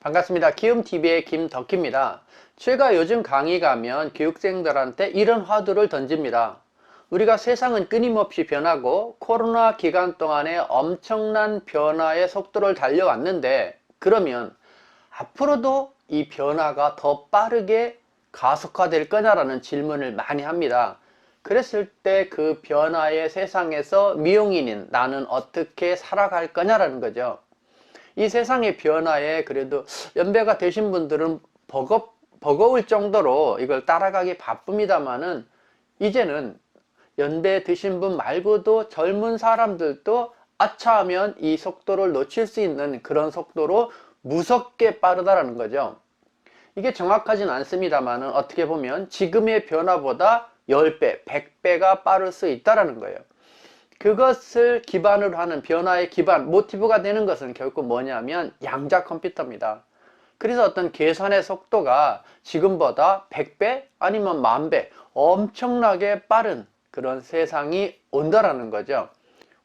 반갑습니다. 키움TV의 김덕희입니다. 제가 요즘 강의 가면 교육생들한테 이런 화두를 던집니다. 우리가 세상은 끊임없이 변하고 코로나 기간 동안에 엄청난 변화의 속도를 달려왔는데, 그러면 앞으로도 이 변화가 더 빠르게 가속화될 거냐라는 질문을 많이 합니다. 그랬을 때 그 변화의 세상에서 미용인인 나는 어떻게 살아갈 거냐라는 거죠. 이 세상의 변화에 그래도 연배가 되신 분들은 버거울 정도로 이걸 따라가기 바쁩니다만은, 이제는 연배 드신 분 말고도 젊은 사람들도 아차하면 이 속도를 놓칠 수 있는 그런 속도로 무섭게 빠르다라는 거죠. 이게 정확하진 않습니다만은 어떻게 보면 지금의 변화보다 10배, 100배가 빠를 수 있다라는 거예요. 그것을 기반으로 하는 변화의 기반, 모티브가 되는 것은 결국 뭐냐면 양자 컴퓨터입니다. 그래서 어떤 계산의 속도가 지금보다 100배 아니면 10,000배 엄청나게 빠른 그런 세상이 온다라는 거죠.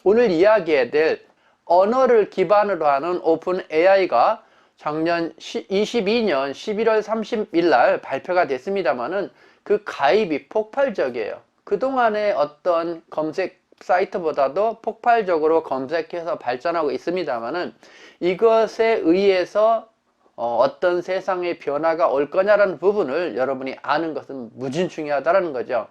오늘 이야기해야 될 언어를 기반으로 하는 오픈 AI가 작년 22년 11월 30일 날 발표가 됐습니다만은 그 가입이 폭발적이에요. 그동안의 어떤 검색 사이트보다도 폭발적으로 검색해서 발전하고 있습니다만은, 이것에 의해서 어떤 세상의 변화가 올 거냐라는 부분을 여러분이 아는 것은 무진 중요하다는 거죠.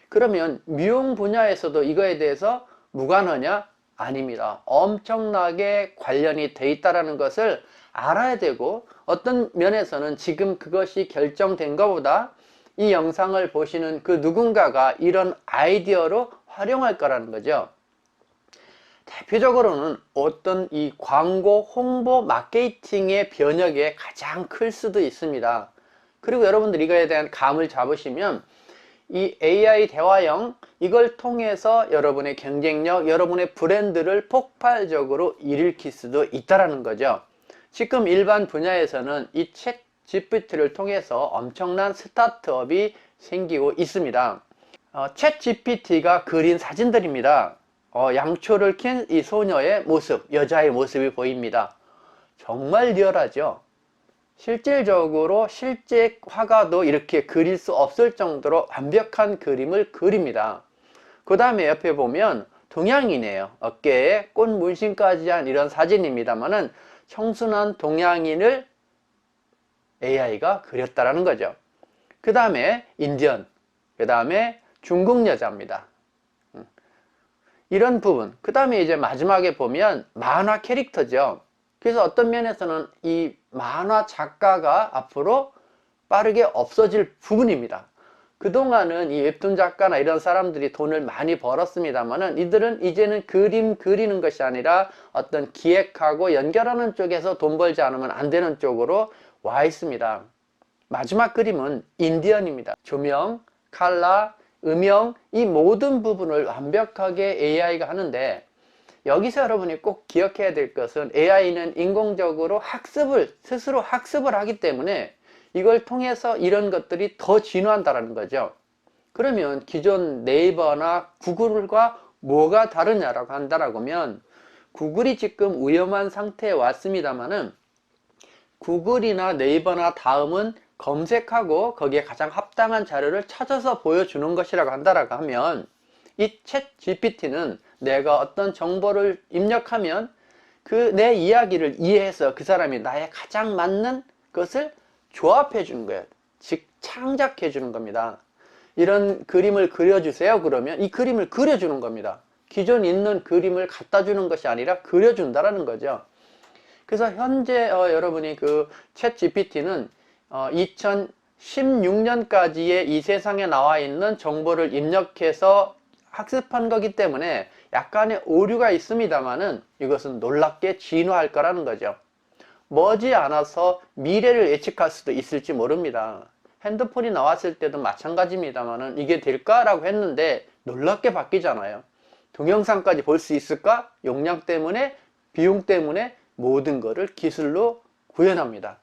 그러면 미용 분야에서도 이거에 대해서 무관하냐? 아닙니다. 엄청나게 관련이 돼 있다는 것을 알아야 되고, 어떤 면에서는 지금 그것이 결정된 것보다 이 영상을 보시는 그 누군가가 이런 아이디어로 활용할 거라는 거죠. 대표적으로는 어떤 이 광고, 홍보, 마케팅의 변혁에 가장 클 수도 있습니다. 그리고 여러분들 이거에 대한 감을 잡으시면 이 AI 대화형, 이걸 통해서 여러분의 경쟁력, 여러분의 브랜드를 폭발적으로 일으킬 수도 있다는 거죠. 지금 일반 분야에서는 이 챗 GPT를 통해서 엄청난 스타트업이 생기고 있습니다. 챗 GPT가 그린 사진들입니다. 양초를 킨 이 소녀의 모습, 여자의 모습이 보입니다. 정말 리얼하죠. 실질적으로 실제 화가도 이렇게 그릴 수 없을 정도로 완벽한 그림을 그립니다. 그 다음에 옆에 보면 동양인이에요. 어깨에 꽃 문신까지 한 이런 사진입니다만은 청순한 동양인을 AI가 그렸다라는 거죠. 그 다음에 인디언, 그 다음에 중국 여자입니다. 이런 부분. 그 다음에 이제 마지막에 보면 만화 캐릭터죠. 그래서 어떤 면에서는 이 만화 작가가 앞으로 빠르게 없어질 부분입니다. 그동안은 이 웹툰 작가나 이런 사람들이 돈을 많이 벌었습니다만은, 이들은 이제는 그림 그리는 것이 아니라 어떤 기획하고 연결하는 쪽에서 돈 벌지 않으면 안 되는 쪽으로 와 있습니다. 마지막 그림은 인디언입니다. 조명, 칼라, 음영, 이 모든 부분을 완벽하게 AI가 하는데, 여기서 여러분이 꼭 기억해야 될 것은 AI는 인공적으로 스스로 학습을 하기 때문에 이걸 통해서 이런 것들이 더 진화한다는 거죠. 그러면 기존 네이버나 구글과 뭐가 다르냐라고 한다라고 하면, 구글이 지금 위험한 상태에 왔습니다만은 구글이나 네이버나 다음은 검색하고 거기에 가장 합당한 자료를 찾아서 보여주는 것이라고 한다라고 하면, 이 챗 GPT는 내가 어떤 정보를 입력하면 그 내 이야기를 이해해서 그 사람이 나에 가장 맞는 것을 조합해 주는 거예요. 즉 창작해 주는 겁니다. 이런 그림을 그려주세요 그러면 이 그림을 그려주는 겁니다. 기존 있는 그림을 갖다 주는 것이 아니라 그려준다라는 거죠. 그래서 현재 여러분이 그 챗 GPT는 2016년까지의 이 세상에 나와 있는 정보를 입력해서 학습한 거기 때문에 약간의 오류가 있습니다만은 이것은 놀랍게 진화할 거라는 거죠. 머지않아서 미래를 예측할 수도 있을지 모릅니다. 핸드폰이 나왔을 때도 마찬가지입니다만은 이게 될까라고 했는데 놀랍게 바뀌잖아요. 동영상까지 볼 수 있을까? 용량 때문에, 비용 때문에 모든 것을 기술로 구현합니다.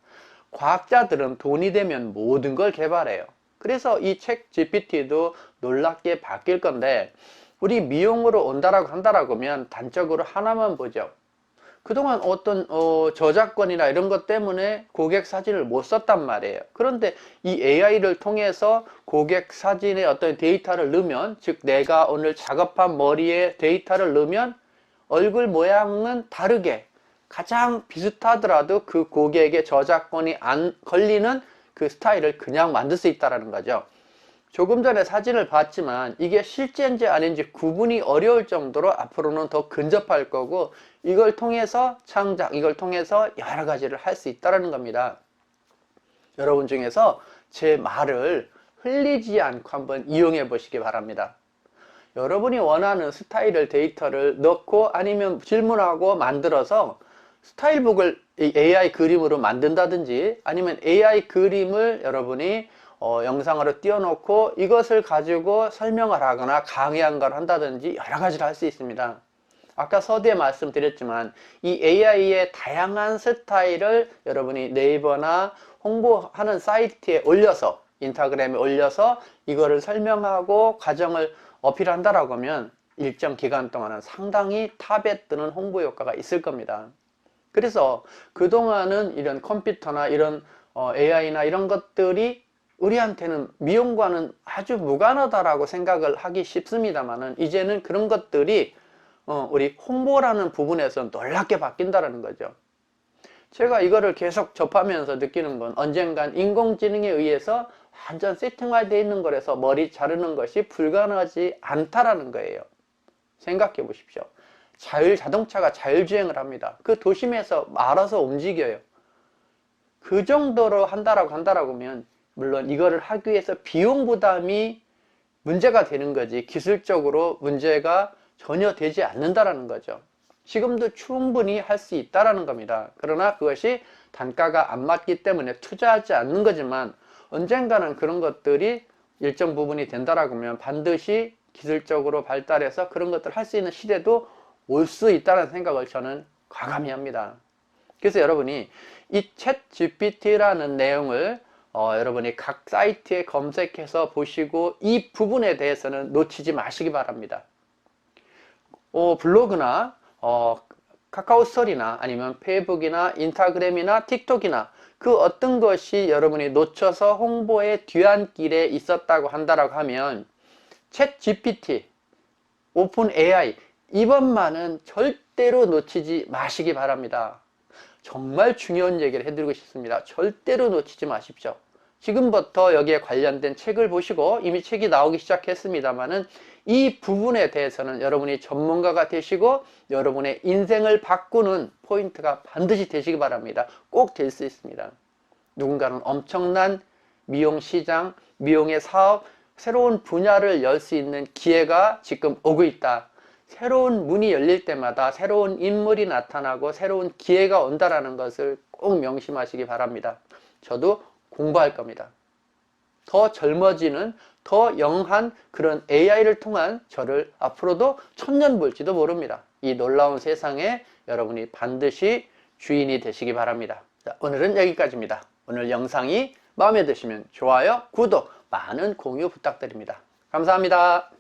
과학자들은 돈이 되면 모든 걸 개발해요. 그래서 이 챗 GPT도 놀랍게 바뀔 건데, 우리 미용으로 온다라고 한다라고 하면 단적으로 하나만 보죠. 그동안 어떤 저작권이나 이런 것 때문에 고객 사진을 못 썼단 말이에요. 그런데 이 AI를 통해서 고객 사진에 어떤 데이터를 넣으면, 즉 내가 오늘 작업한 머리에 데이터를 넣으면 얼굴 모양은 다르게 가장 비슷하더라도 그 고객의 저작권이 안 걸리는 그 스타일을 그냥 만들 수 있다는 거죠. 조금 전에 사진을 봤지만 이게 실제인지 아닌지 구분이 어려울 정도로 앞으로는 더 근접할 거고, 이걸 통해서 창작, 이걸 통해서 여러 가지를 할 수 있다는 겁니다. 여러분 중에서 제 말을 흘리지 않고 한번 이용해 보시기 바랍니다. 여러분이 원하는 스타일을 데이터를 넣고 아니면 질문하고 만들어서 스타일북을 AI 그림으로 만든다든지, 아니면 AI 그림을 여러분이 영상으로 띄워놓고 이것을 가지고 설명을 하거나 강의한 걸 한다든지 여러 가지를 할 수 있습니다. 아까 서두에 말씀드렸지만 이 AI의 다양한 스타일을 여러분이 네이버나 홍보하는 사이트에 올려서, 인스타그램에 올려서 이거를 설명하고 과정을 어필한다라고 하면 일정 기간 동안은 상당히 탑에 뜨는 홍보 효과가 있을 겁니다. 그래서 그동안은 이런 컴퓨터나 이런 AI나 이런 것들이 우리한테는 미용과는 아주 무관하다라고 생각을 하기 쉽습니다만은, 이제는 그런 것들이 우리 홍보라는 부분에서 놀랍게 바뀐다는 거죠. 제가 이거를 계속 접하면서 느끼는 건, 언젠간 인공지능에 의해서 완전 세팅화되어 있는 거라서 머리 자르는 것이 불가능하지 않다라는 거예요. 생각해 보십시오. 자동차가 자율주행을 합니다. 그 도심에서 알아서 움직여요. 그 정도로 한다라고 하면, 물론 이거를 하기 위해서 비용 부담이 문제가 되는 거지 기술적으로 문제가 전혀 되지 않는다라는 거죠. 지금도 충분히 할 수 있다라는 겁니다. 그러나 그것이 단가가 안 맞기 때문에 투자하지 않는 거지만, 언젠가는 그런 것들이 일정 부분이 된다라고 하면 반드시 기술적으로 발달해서 그런 것들을 할 수 있는 시대도 올 수 있다는 생각을 저는 과감히 합니다. 그래서 여러분이 이 챗 GPT라는 내용을 여러분이 각 사이트에 검색해서 보시고 이 부분에 대해서는 놓치지 마시기 바랍니다. 블로그나 카카오 스토리나 아니면 페이북이나 인스타그램이나 틱톡이나 그 어떤 것이 여러분이 놓쳐서 홍보의 뒤안길에 있었다고 한다라고 하면, 챗 GPT, 오픈 AI 이번만은 절대로 놓치지 마시기 바랍니다. 정말 중요한 얘기를 해드리고 싶습니다. 절대로 놓치지 마십시오. 지금부터 여기에 관련된 책을 보시고, 이미 책이 나오기 시작했습니다만은 이 부분에 대해서는 여러분이 전문가가 되시고 여러분의 인생을 바꾸는 포인트가 반드시 되시기 바랍니다. 꼭 될 수 있습니다. 누군가는 엄청난 미용 시장, 미용의 사업, 새로운 분야를 열 수 있는 기회가 지금 오고 있다. 새로운 문이 열릴 때마다 새로운 인물이 나타나고 새로운 기회가 온다라는 것을 꼭 명심하시기 바랍니다. 저도 공부할 겁니다. 더 젊어지는, 더 영한 그런 AI를 통한 저를 앞으로도 천년 볼지도 모릅니다. 이 놀라운 세상에 여러분이 반드시 주인이 되시기 바랍니다. 자, 오늘은 여기까지입니다. 오늘 영상이 마음에 드시면 좋아요, 구독, 많은 공유 부탁드립니다. 감사합니다.